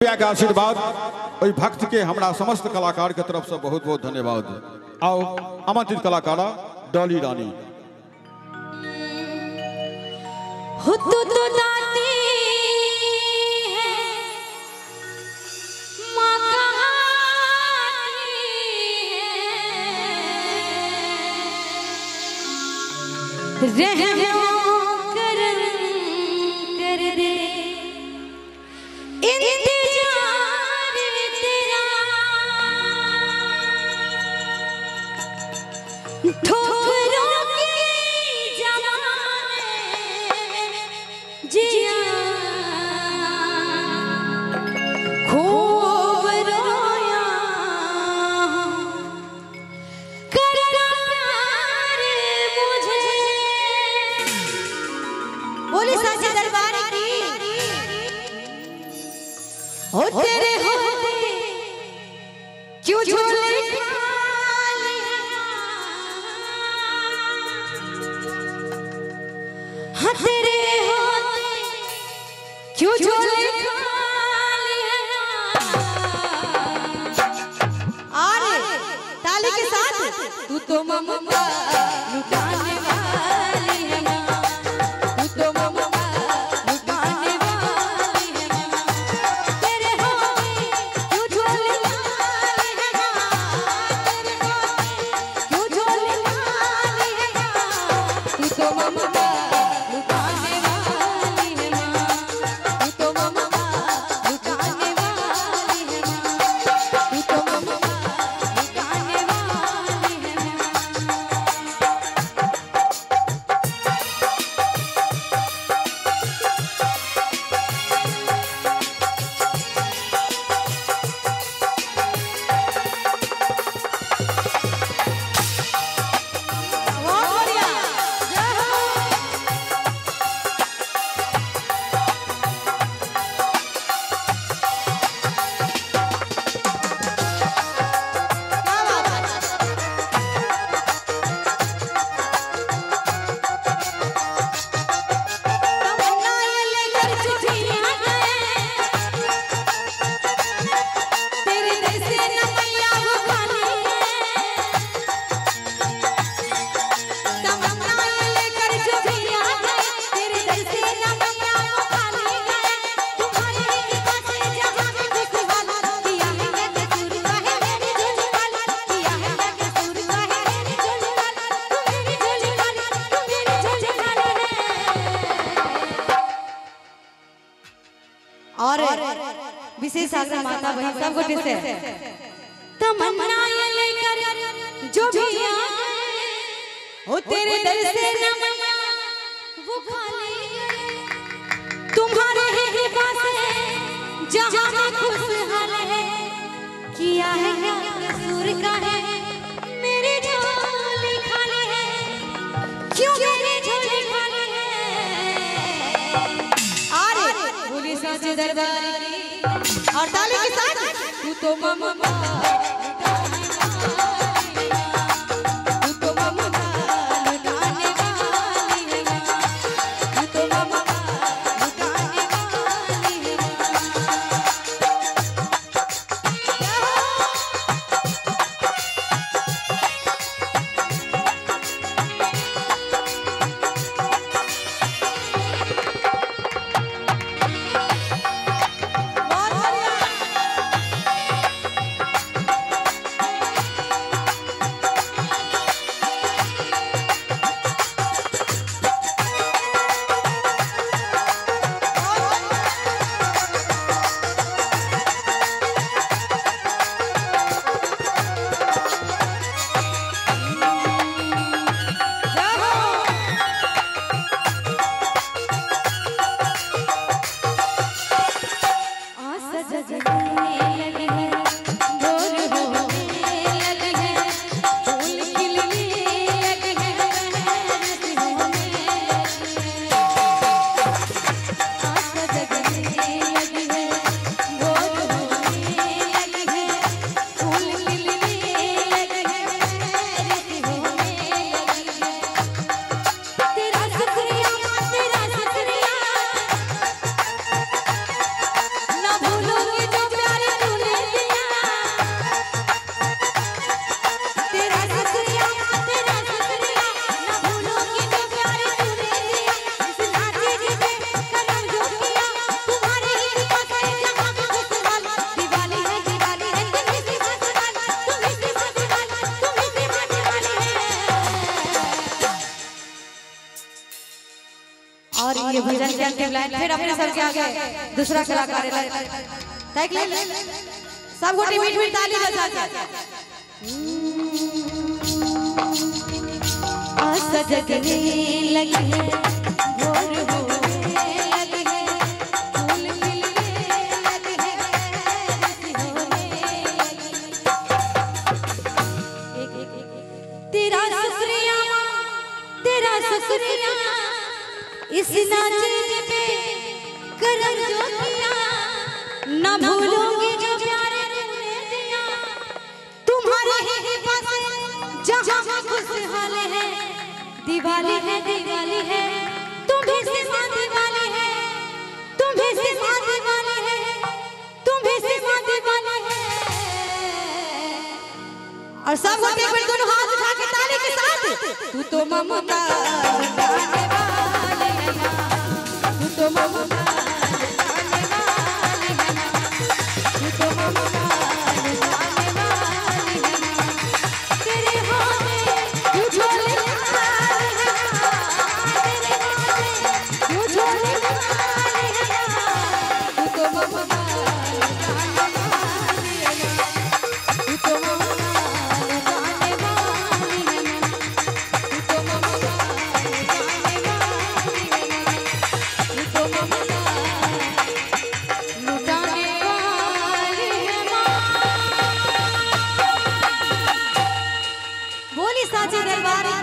रुपया के आशीर्वाद ओई भक्त के हमरा समस्त कलाकार के तरफ से बहुत बहुत धन्यवाद। आओ आमंत्रित कलाकारा डॉली रानी। विशेष आग्रह माता बहन सब गोटे से तमन्ना ये लेकर जो भी हो तेरे दर से न मैया वो खाली तुम्हारे ही कृपा से जहां में खुशहाल है किया है क्या कसूर का है मेरी झोली खाली है क्यों मेरी झोली खाली है अरे बोली साचे दरबार और ताली के साथ तू तो मम्मा ना भूलोगे भजन के अंतिम लाइन फिर अपने सबके आगे दूसरा कलाकार तय ले सब गोटी मीठ मीठ ताली बजा के आशा जगने लगी है भोर होने लगी है फूल खिलने लगे हैं होने लगी तेरा शुक्रिया इस नाचे पे करम जो किया न भूलूंगी जो प्यारे तूने दिया तुम्हारे ही पास जहां खुशहाल है दिवाली है तुम्हें से मां दिवाली है तुम्हें से मां दिवाली है तुम्हें से मां दिवाली है। और सब लोग एक बार दोनों हाथ उठा के ताली के साथ तू तो ममता साचे दरबार